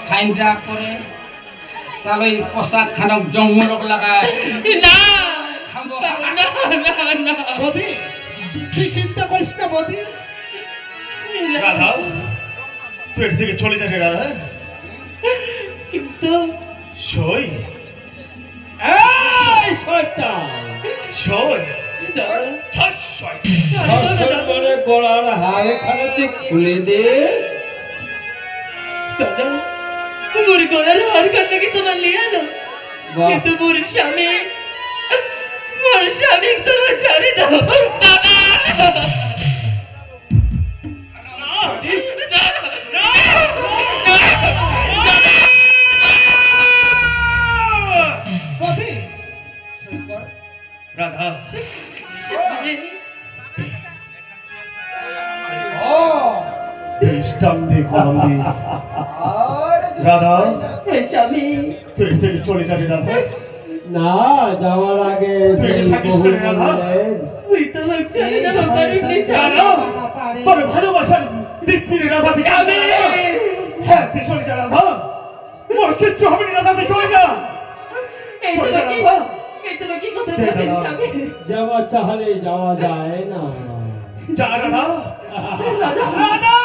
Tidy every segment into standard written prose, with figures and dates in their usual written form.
সাইনটা করে তাহলে পোশাক খানক জঙ্গলক লাগায় না বদি তুই চিন্তা করিস না বদি রাধা তুই এর থেকে চলে যা রে রাধা কিন্তু সই এই শয়তান সই শাসন করে গোড়ার হাড় খানাতে খুলে দে দাদা মোর গলার হার কাটলে তোমার লিয়া না কিন্তু মোর স্বামী তোমার ছাড়ি দাও দাদা রাধা রাধা স্বামী তুই থেকে চলে যাবি রাধা না যাওয়ার আগে তবে ভালোবাসার দিক ফিরে রাধা থেকে হ্যাঁ তুই চলে যা রাধা মোর কিচ্ছু হবে না রাধা তুই চলে যা রাধা যাওয়া চাহলে যাওয়া যায় না যা রাধা রাধা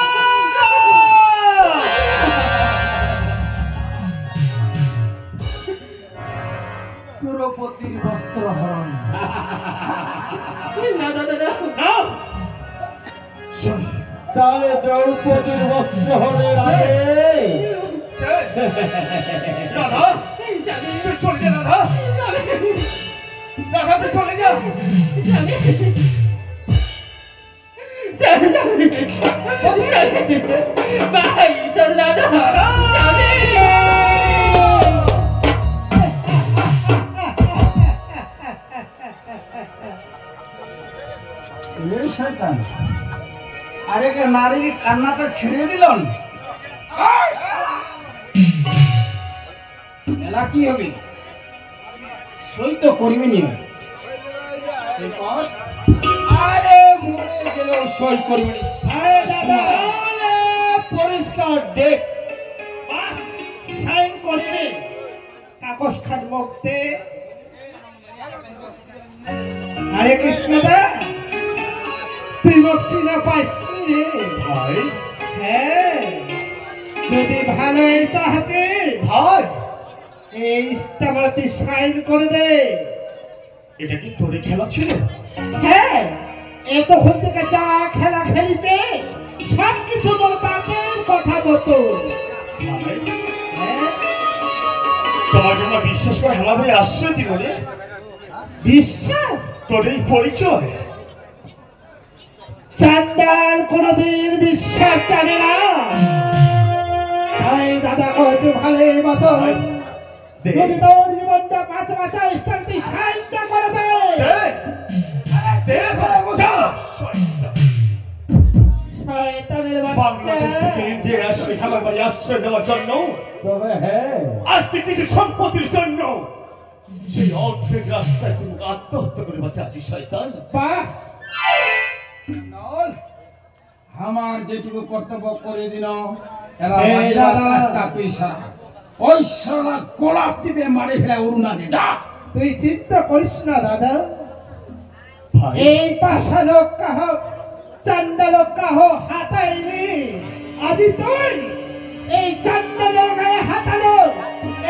দ্রৌপদীর বস্ত্র হরণ তাহলে দ্রৌপদীর বস্ত্র হরণের আগে রাধা তুই চলে যা রাধা রাধা তুই চলে যা ভাই তোর দাদা আরে কে নারী কান্নাতে ছিঁড়ে দিলেন এলা কি হবে সই তো করবি নি আরে মরে গেলেও সই করবি পরিষ্কার দেখ সাইন করবে কাগজ খাট মুক্তে হরে কৃষ্ণ দা তুই মুক্তি না পাইস রে ভাই হ্যাঁ যদি ভালোই চাহাতে ভাই এই ইস্তামাতে সাইন করে দে এটা কি তোরে খেলা ছিল হ্যাঁ এতক্ষণ থেকে যা খেলা খেলিছে সব কিছু মোর বাপের কথা মতো ভাই হ্যাঁ তোমার জন্য বিশ্বাস করে হেলা ভাই আশ্রয় দিব রে বিশ্বাস তোর এই পরিচয় চান্দাল কোনদিন বিশ্বাস জানে না তাই দাদা কত ভালো মতো যদি তোর জীবনটা পাঁচ বাঁচা শান্তি সাহায্য করে দেয় শয়তানের বাংলাদেশ বাচ্চা থেকে ইন্ডিয়া আসলে হেলা ভাই আশ্রয় নেওয়ার জন্য তবে হ্যাঁ আর্থিক কিছু সম্পত্তির জন্য সেই অর্ধেক রাস্তায় তুমি আত্মহত্যা করে বাঁচা আছিস শয়তান বাহ আমার যেটুকু কর্তব্য করে দিল এই দাদা। ওই সারা গোলাপ টিপে মারে ফেলে অরুণা দে তুই চিন্তা করিস না দাদা ভাই এই পাশা লোক কাহ চান্দা লোক কাহ হাতাইনি আজি তুই এই চান্দা লোক গায়ে হাতালো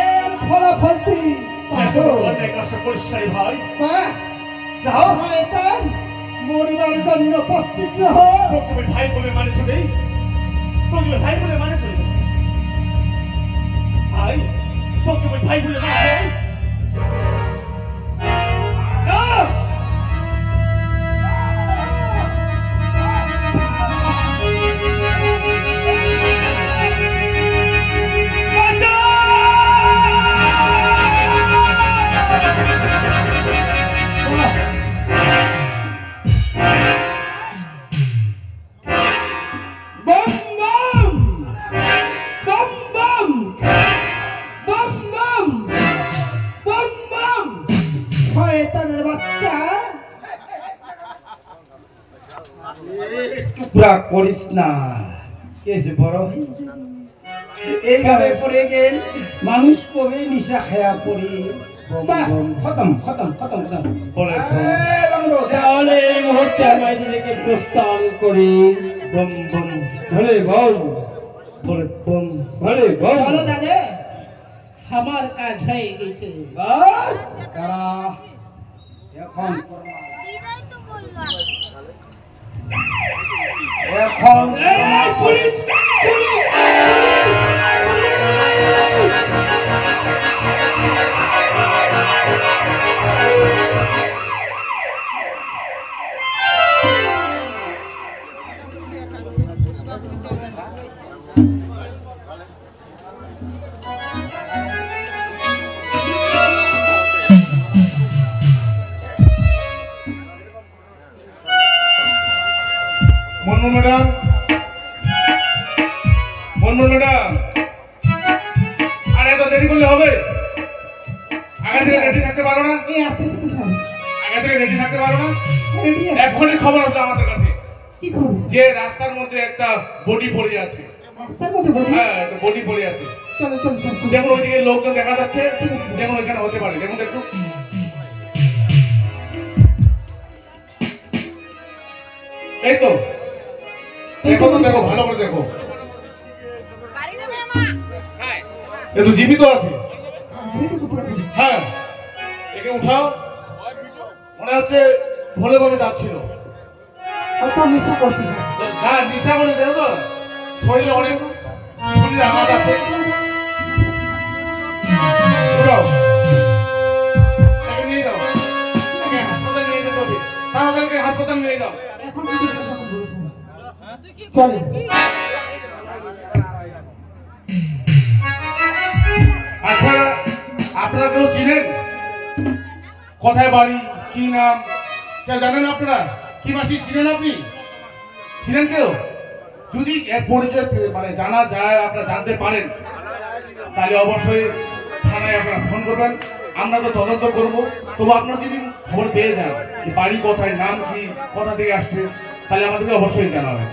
এর ফলাফল তুই পাবো অনেক আশা করিস নাই ভাই বাহ যাও শয়তান মরিবার জন্য প্রস্তুত হও তোকে ভাই বলে মানে চলে তোকে ভাই বলে মানে চলে ভাই তোকে ভাই বলে মানে না বাঁচা রাগ করিস না, কেসে বড় হয়ে এইভাবে পড়ে গেল মানুষ কবে নিশা খায়া পড়ি। বাহ, খতম খতম খতম খতম। বলে তাহলে এই মুহূর্তে আমায় দিকে প্রস্থান করি। বম বম ভলে বল, বলে বম ভলে বল। চলো দাদা, আমার কাজ হয়ে গেছে। বাস তারা এখন এখন এই police, Manmohan madam, Manmohan madam, আর এত দেরি করলে হবে? আগে থেকে রেডি থাকতে পারো না? এই আসতে থেকে স্যার, আগে থেকে রেডি থাকতে পারো না? রেডি আছে? এখনই খবর আসলো আমাদের কাছে কি করবে? যে রাস্তার মধ্যে একটা বডি পড়ে আছে। রাস্তার মধ্যে বলি? হ্যাঁ, একটা বডি পড়ে আছে। চলো চলো স্যার, চলো। দেখুন ওইদিকে লোকজন দেখা যাচ্ছে, দেখুন ওইখানে হতে পারে, দেখুন একটু। এই তো দেখো তো, দেখো ভালো করে দেখো। এ তো জীবিত আছে। হ্যাঁ, একে উঠাও। মনে হচ্ছে ভোলে ভাবে যাচ্ছিল। হয়তো মিশা করছি স্যার। হ্যাঁ, নিশা করে দেখো তো, শরীরে অনেক শরীরে আঘাত আছে। উঠাও, একে নিয়ে যাও, একে হাসপাতালে নিয়ে যেতে হবে। তাড়াতাড়ি একে হাসপাতালে নিয়ে যাও। এখন কিছু কথা বলবো স্যার। চলে। আচ্ছা, আপনারা কেউ চিনেন? কোথায় বাড়ি, কি নাম কেউ জানেন? আপনারা কি মাসি চিনেন? আপনি চিনেন কেউ? যদি এর পরিচয় মানে জানা যায়, আপনারা জানতে পারেন, তাহলে অবশ্যই থানায় আপনারা ফোন করবেন। আমরা তো তদন্ত করব। তবু আপনারা যদি খবর পেয়ে যান যে বাড়ি কোথায়, নাম কি, কোথা থেকে আসছে, তাহলে আমাদেরকে অবশ্যই জানাবেন।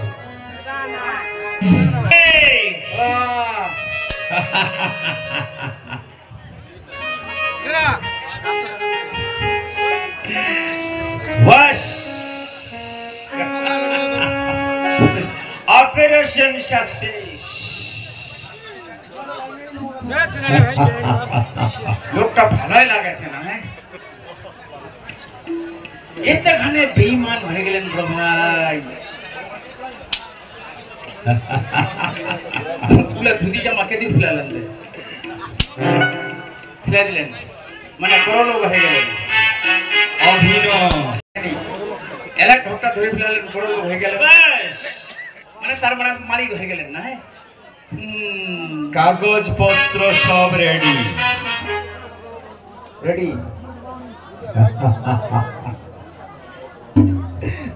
Operation success. লোকটা ভালোই লাগাছে না? এতখানে বেঈমান হয়ে গেলেন ভাই। ফুলা ধুতি জামাকে দিয়ে ফুলালেন, ফুলে দিলেন, মানে বড় লোক হয়ে গেলেন। অভিনয় এলাক ঢোকটা ধরে ফেলালেন, বড় লোক হয়ে গেলেন, মানে তার মানে মালিক হয়ে গেলেন না? কাগজপত্র সব রেডি রেডি।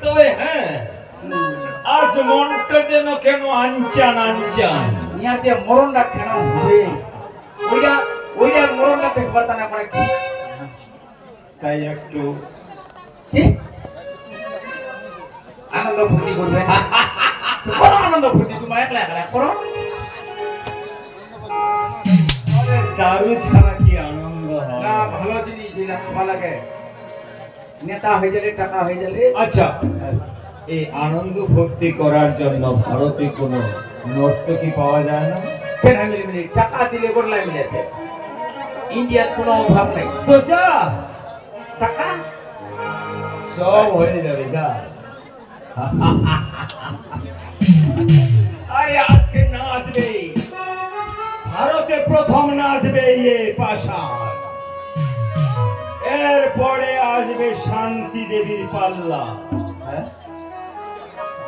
তবে হ্যাঁ, আজ মনটা যেন কেন আনচান আনচান। ইয়াতে মরণটা কেন হবে? ওইটা ওইটা মরণটা দেখবার তা না পড়ে কি? তাই একটু কি আনন্দ ফুর্তি করবে? করো আনন্দ ফুর্তি, তুমি একলা একলা করো। দারু ছাড়া কি আনন্দ হয়? না, ভালো জিনিস যেটা ভালো লাগে, নেতা হয়ে গেলে, টাকা হয়ে গেলে। আচ্ছা, এই আনন্দ ভর্তি করার জন্য ভারতে কোনো নর্তকী পাওয়া যায় না? কেন মিলে টাকা দিলে করলে মিলেছে। ইন্ডিয়ার কোনো অভাব নেই, তো যা, টাকা সব হয়ে যাবে, যা। আরে আজকে নাচবে, ভারতে প্রথম নাচবে ইয়ে পাশা, এরপরে আসবে শান্তি দেবীর পাল্লা।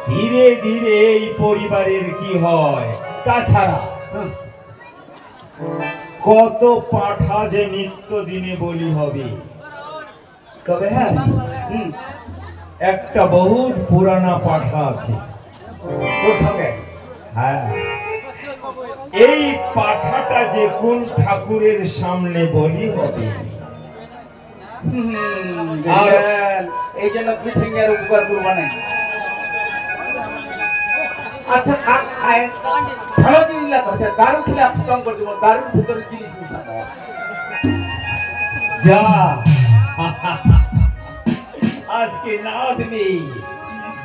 ধীরে ধীরে এই পরিবারের কি হয়। তাছাড়া কত পাঠা যে নিত্য দিনে বলি হবে। তবে হ্যাঁ, একটা বহুত পুরানা পাঠা আছে তোর সঙ্গে। হ্যাঁ, এই পাঠাটা যে কোন ঠাকুরের সামনে বলি হবে। আর এই জন্য পিঠিঙ্গের উপকার করবা নাই। আচ্ছা ভালো জিনিস লাগছে দারু খেলে খতম করে দেবো দারুর ভিতরে জিনিস মিশানো যা আজকে নাচ নেই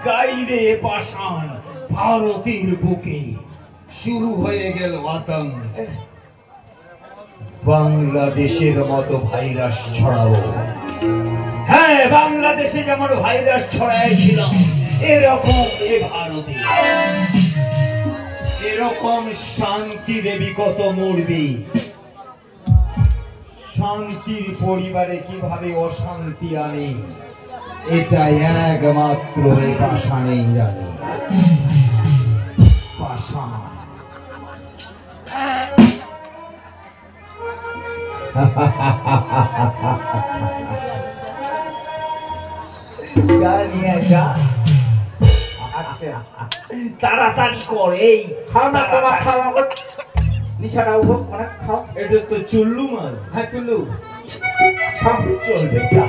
গাইরে পাষাণ ভারতের বুকে শুরু হয়ে গেল আতঙ্ক বাংলাদেশের মতো ভাইরাস ছড়াবো হ্যাঁ বাংলাদেশে যেমন ভাইরাস ছড়াইছিল এরকম এ ভারতে এরকম শান্তি দেবী কত মরবি শান্তির পরিবারে কিভাবে অশান্তি আনে এটা একমাত্র এই পাষাণেই জানে পাষাণ তাড়াতাড়ি কর এই খাও না তোমার খাওয়া নিশাটা উপভোগ করে খাও এটা তো চুল্লু মাল হ্যাঁ চুলু সব চলবে যা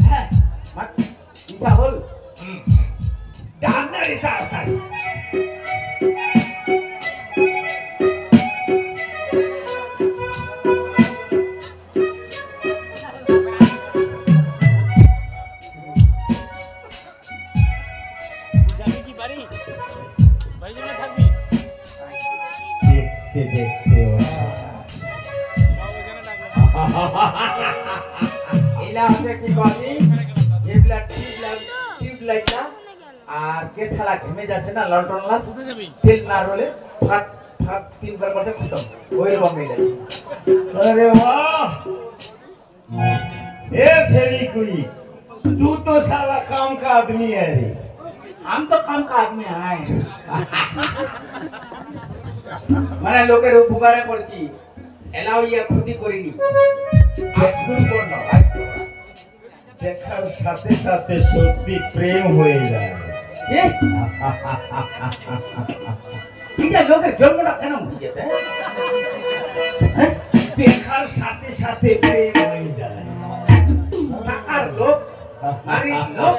হ্যাঁ নিশা হল ডাক্তারি তাড়াতাড়ি দেখতে দেখতে এলা হচ্ছে কি করি এগুলা টিউবলাইট আর কে ছাড়া ঘেমে যাচ্ছে না লন্ডন লাল তেল না রলে ভাত ভাত তিনবার মধ্যে খতম ওই রকম মেয়ে अरे वाह ए फेरी कोई तू तो साला काम का आदमी है रे हम तो काम का आदमी है মানে লোকের উপকারে করছি এলাও ইয়া ক্ষতি করিনি শুরু কর না দেখার সাথে সাথে সত্যি প্রেম হয়ে যায় এটা লোকের জন্মটা কেন হয়ে যেতে দেখার সাথে সাথে প্রেম হয়ে যায় টাকার লোক গরিব লোক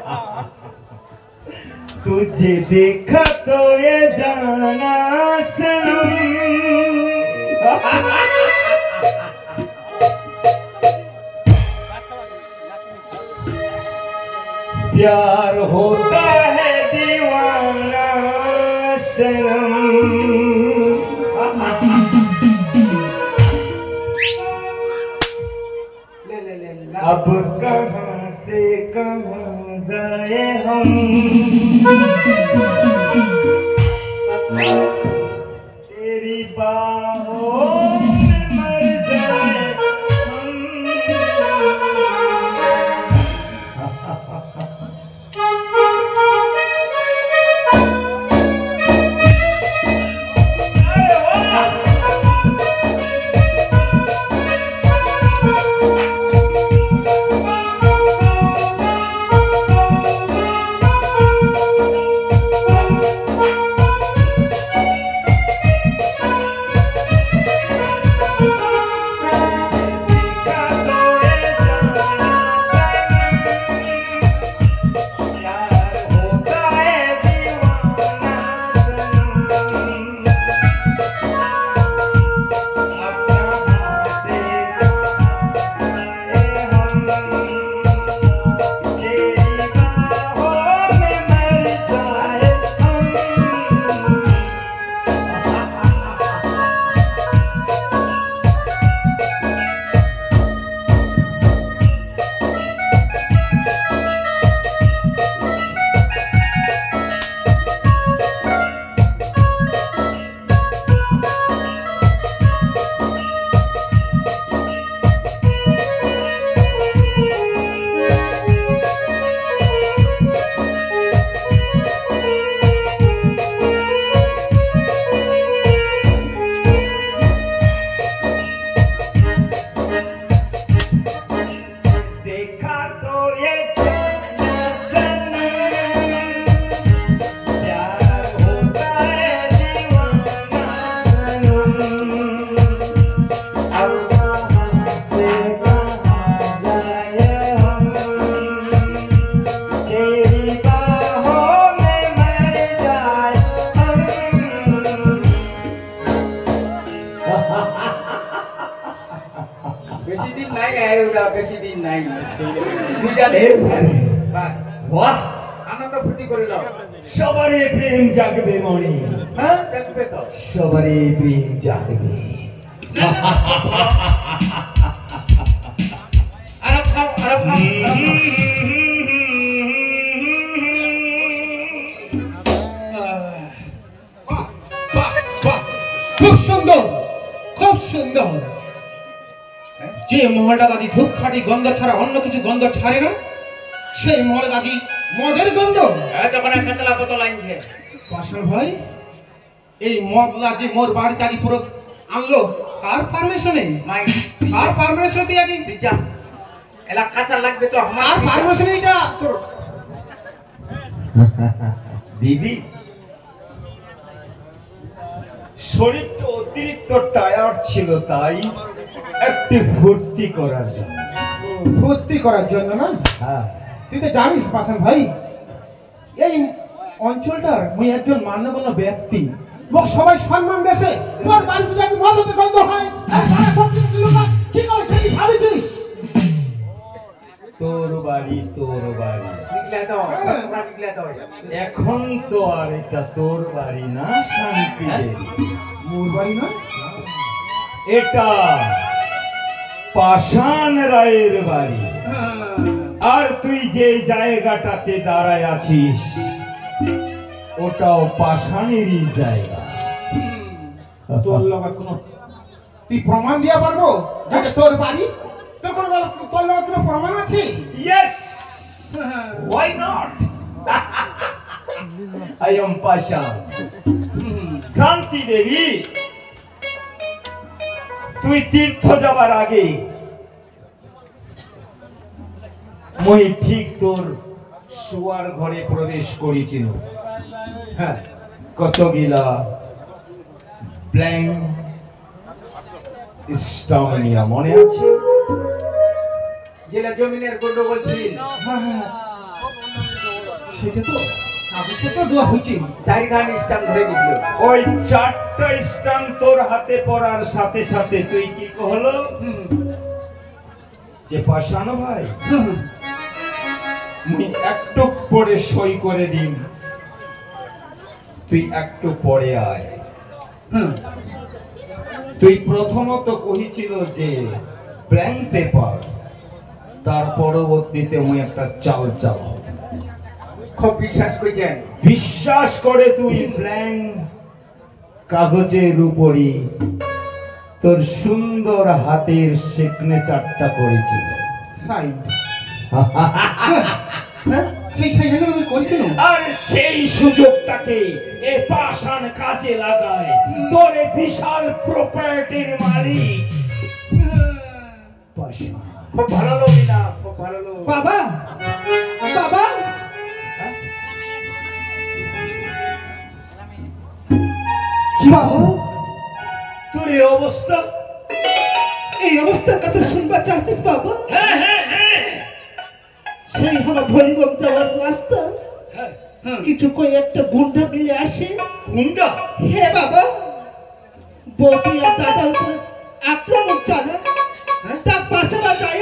तुझे देखा तो ये जाना सनम प्यार होता है दीवाना सनम अब कहाँ से कहाँ जाए हम तेरी बाहों में मर जाए বেশি দিন নাই বাহ আনন্দ ফুর্তি করে দাও সবারই প্রেম জাগবে মনে হ্যাঁ দেখবে তো সবারই প্রেম জাগবে আরো খাও খুব সুন্দর খুব সুন্দর যে মহলটা দাদি ধূপকাঠি গন্ধ ছাড়া অন্য কিছু গন্ধ ছাড়ে না সেই মহল দাদি মদের গন্ধ তখন কেতলা বোতল আনছে পাশার ভাই এই মদলা যে মোর বাড়ি দাদি পুরো আনলো কার পারমিশনে মাই কার পারমিশন দিয়ে আগে যা এলা কাঁচা লাগবে তো আমার কার পারমিশন এটা দিদি শরীরটা অতিরিক্ত টায়ার্ড ছিল তাই একটু ফুর্তি করার জন্য ভর্তি করার জন্য না হ্যাঁ তুই তো জানিস পাশান ভাই এই অঞ্চলটার মুই একজন মান্যগণ্য ব্যক্তি মোক সবাই সম্মান দেশে তোর বাড়িতে যদি মদতে গন্ধ হয় আর সারা সবচেয়ে লোক কি করে সেটি ভাবিছিস তোর বাড়ি নিকলে দাও তোমরা নিকলে দাও এখন তো আর এটা তোর বাড়ি না শান্তি মোর বাড়ি না এটা পাষাণ রায়ের বাড়ি আর তুই যে জায়গাটাতে দাঁড়ায় আছিস ওটাও পাষাণেরই জায়গা তোর লগা কোনো তুই প্রমাণ দিয়া পারবো যেটা তোর বাড়ি তোর কোনো তোর লগা কোনো প্রমাণ আছে Yes! Why not? I am Pashan. শান্তি দেবী তুই তীর্থ যাবার আগে মই ঠিক তোর শোয়ার ঘরে প্রবেশ করেছিল হ্যাঁ কতগুলা ব্ল্যাঙ্ক স্টাউনিয়া মনে আছে জেলা জমিনের গন্ডগোল ছিল সেটা তো কাগজপত্র দেওয়া হয়েছে চারিখান স্টাম ধরে দিল ওই চারটা স্টাম্প তোর হাতে পড়ার সাথে সাথে তুই কি কহলো যে পাষাণ ভাই মুই একটু পরে সই করে দিন তুই একটু পরে আয় তুই প্রথমত কহিছিল যে ব্ল্যাঙ্ক পেপার তার পরবর্তীতে মুই একটা চাল চাল খুব বিশ্বাস করেছেন বিশ্বাস করে তুই ব্ল্যাঙ্ক কাগজের উপরই তোর সুন্দর হাতের সিগনেচারটা করেছিল সাইড সেই সাইডে আমি করেছিল আর সেই সুযোগটাকে এ পাষাণ কাজে লাগায় তোর বিশাল প্রপার্টির মালিক পাষাণ খুব ভালো লোক না খুব ভালো লোক বাবা বাবা কি বাবা তোর এই অবস্থা এই অবস্থার কথা শুনবা চাচ্ছিস বাবা হ্যাঁ হ্যাঁ হ্যাঁ সেই আমার ভলিবল যাওয়ার রাস্তা কিছু কই একটা গুন্ডা মিলে আসে গুন্ডা হে বাবা বৌদি আর দাদার উপরে আক্রমণ চালে তা বাঁচাবা যায়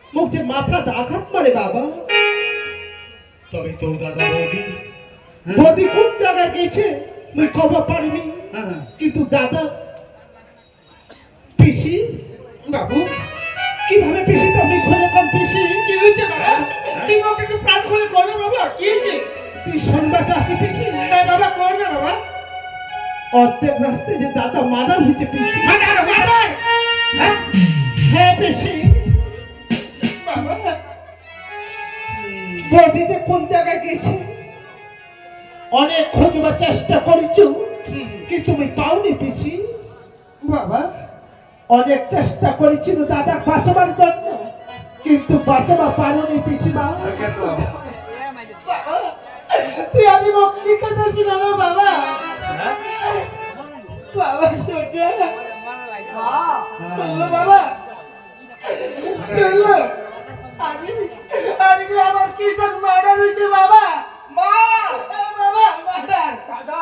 মুখ যে মাথা আঘাত মারে বাবা তবে তোর দাদা বৌদি বৌদি কোন জায়গায় গেছে আমি খবর পারিনি কিন্তু দাদা পিসি বাবু কিভাবে পিসি তুমি খুলে কম পিসি কি হয়েছে বাবা তুই আমাকে একটু প্রাণ খুলে করো বাবা কি হয়েছে তুই শুনবা চাচ্ছি পিসি হ্যাঁ বাবা কর না বাবা অর্ধেক রাস্তায় যে দাদা মার্ডার হয়েছে পিসি মার্ডার হ্যাঁ পিসি বাবা বৌদি যে কোন জায়গায় গেছে অনেক খোঁজবার চেষ্টা করেছো কিন্তু তুমি পাওনি পিসি বাবা অনেক চেষ্টা করেছিল দাদা বাঁচাবার জন্য কিন্তু বাঁচাবা পারোনি পিসিমা তুই আজ মুক্তি কথা ছিল না বাবা বাবা সোজা শুনলো বাবা শুনলো আজ আমার কিষান মার্ডার হয়েছে বাবা মা বাবা মার্ডার দাদা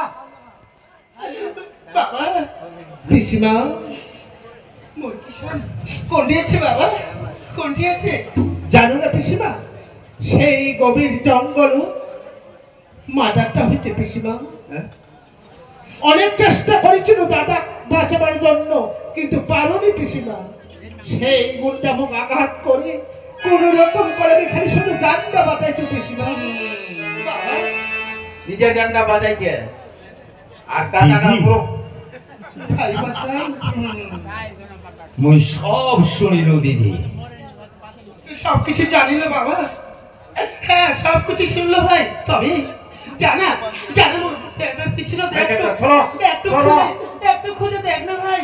বাবা পিসিমা কোন দিয়েছে বাবা কোন গভীর জঙ্গল মার্ডারটা হয়েছে পিসিমা। অনেক চেষ্টা করেছিল দাদা বাঁচাবার জন্য, কিন্তু পারোনি পিসিমা। সেই গুণটা মুখ আঘাত করে কোন রকম করে আমি খালি শুধু জানটা বাঁচাইছো পিসিমা। নিজের জানটা বাজাইছে আর টাকাটা পুরো ভাই বাসাই মুই সব শুনিল দিদি। সবকিছু জানিল বাবা। হ্যাঁ সবকিছু শুনলো ভাই, তবে জানা জানা একটা পিছনে দেখ তো, একটু খুঁজে দেখ না ভাই।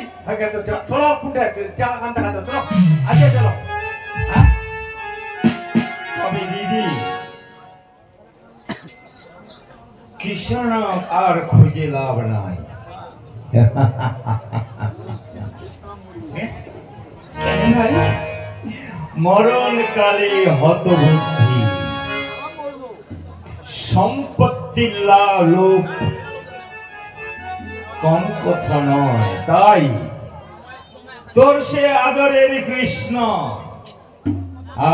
চলো কুন্ডে যা কান্তা কান্তা চলো আজকে চলো। তবে দিদি কৃষ্ণ আর খুঁজে লাভ নাই। মরণ কালে হতবুদ্ধি, সম্পত্তির লোভ কম কথা নয়। তাই তোর সে আদরের কৃষ্ণ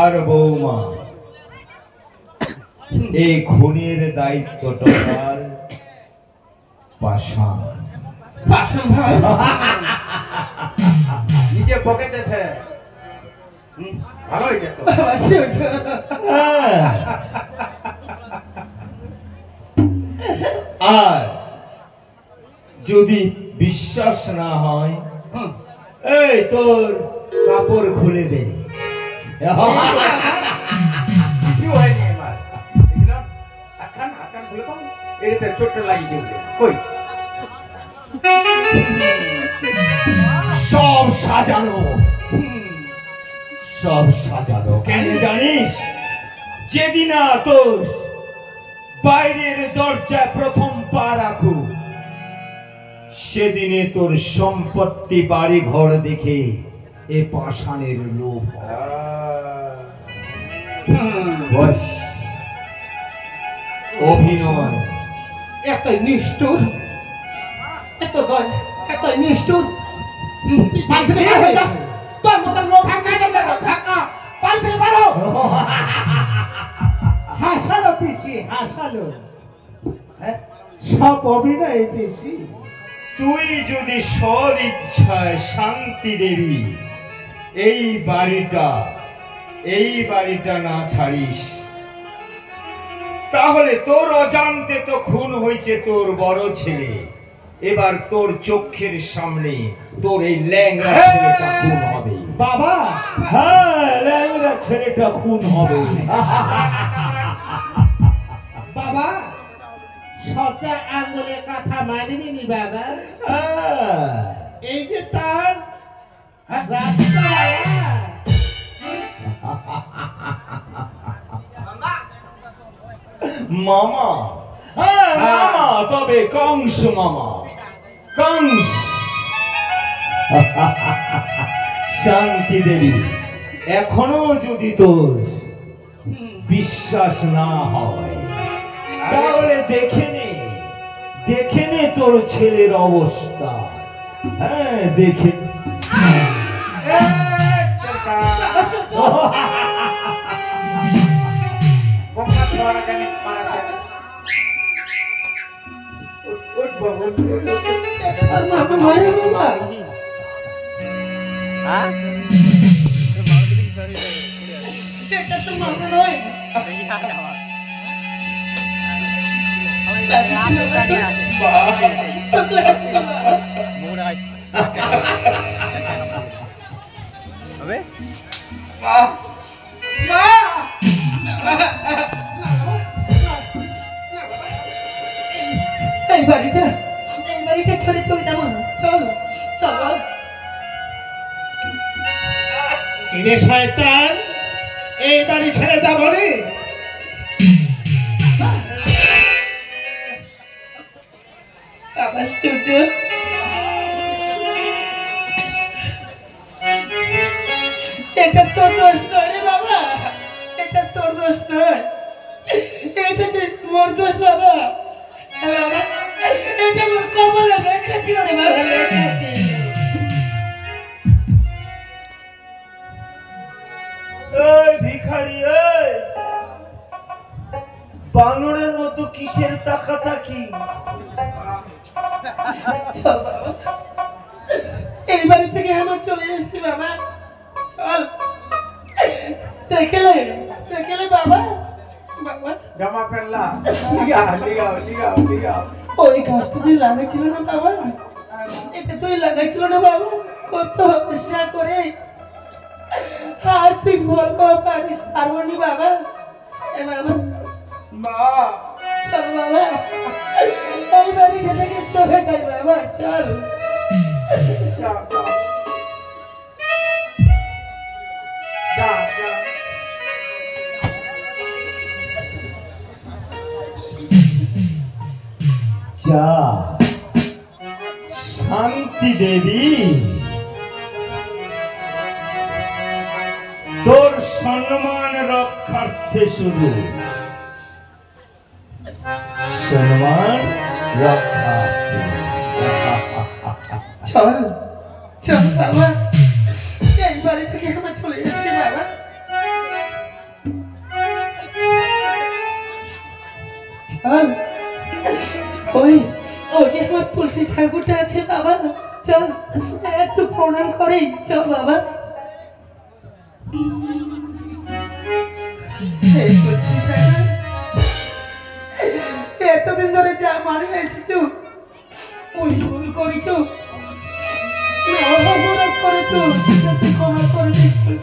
আর বৌমা এই খুনের দায়িত্বটা তার পাশান। পাশান ভাই নিজে পকেটে ছেড়ে ভালো হয়েছে তো। আর যদি বিশ্বাস না হয়, এই তোর কাপড় খুলে দে। কি হয়নি আমার দেখলাম আকান আকান বলে তো এটাতে চোট লাগিয়ে দিবে কই সব সাজানো, সব সাজানো কেন জানিস? যেদিন তোর বাইরের দরজায় প্রথম পা রাখু, সেদিনে তোর সম্পত্তি বাড়ি ঘর দেখে এ পাষাণের লোভ অভিনয়। এত নিষ্ঠুর, এত দয়, এত নিষ্ঠুর। বাড়ি থেকে বের হয়ে যা। তোর মতন লোক ঢাকা বাড়ি থেকে বের হও। হাসালো পিসি হাসালো, সব অভিনয় পিসি। তুই যদি সদ ইচ্ছায় শান্তি দেবী এই বাড়িটা না ছাড়িস, তাহলে তোর অজান্তে তো খুন হয়েছে তোর বড় ছেলে। এবার তোর চোখের সামনে তোর এই ল্যাংড়া ছেলেটা খুন হবে। বাবা হ্যাঁ, ল্যাংড়া ছেলেটা খুন হবে। বাবা সচা আঙ্গুলের কথা মানবি নি বাবা। এই যে তার রাস্তা মামা, হ্যাঁ মামা, তবে কংস মামা, কংস। শান্তি দেবী, এখনো যদি তোর বিশ্বাস না হয়, তাহলে দেখে নে তোর ছেলের অবস্থা। হ্যাঁ দেখে আর মা তো মারে বাবা। এটা তো মাথা নয়। এই বাড়িটা ছেড়ে চলে যাবো না। চল চল। এরে শয়তান, এই বাড়ি ছেড়ে যাব রে। আশ্চর্য, এটা তোর দোষ নয় রে বাবা, এটা তোর দোষ নয়, এটা যে মোর দোষ বাবা। বাবা এটা মোর কপালে লেখা ছিল রে বাবা, লেখা ছিল। এই ভিখারি, বানরের মতো কিসের তাকাতাকি? চল বাবা, এই বাড়ি থেকে আমার চলে এসেছি বাবা। চল, দেখলে বাবা, বাবা জামা পেনলা লিগাও লিগাও লিগাও লিগাও। ওই গাছটা যে লাগাইছিল না বাবা, এটা তুই লাগাইছিল না বাবা, কত আশা করে আর তুই বলবো পারিস পারবনি বাবা। এ বাবা, মা চল বাবা, এই বাড়িটা থেকে চলে যাই বাবা, চল। যাও যাও যা যা। যা শান্তি দেবী, তোর সম্মান রক্ষার্থে শুধু সম্মান রক্ষার্থে। চল চল বাবা, এই বাড়ি থেকে আমার চলে এসেছি বাবা। চল, ওই যে আমার তুলসী ঠাকুরটা আছে বাবা, চল একটু প্রণাম করি, চল বাবা। এই তুলসী ঠাকুর, এতদিন ধরে যা মারি এসেছো, ওই ভুল করেছ, অপরাধ করেছ, সেটাকে ক্ষমা করে দিচ্ছি।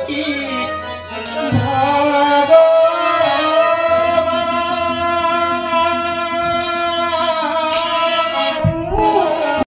কি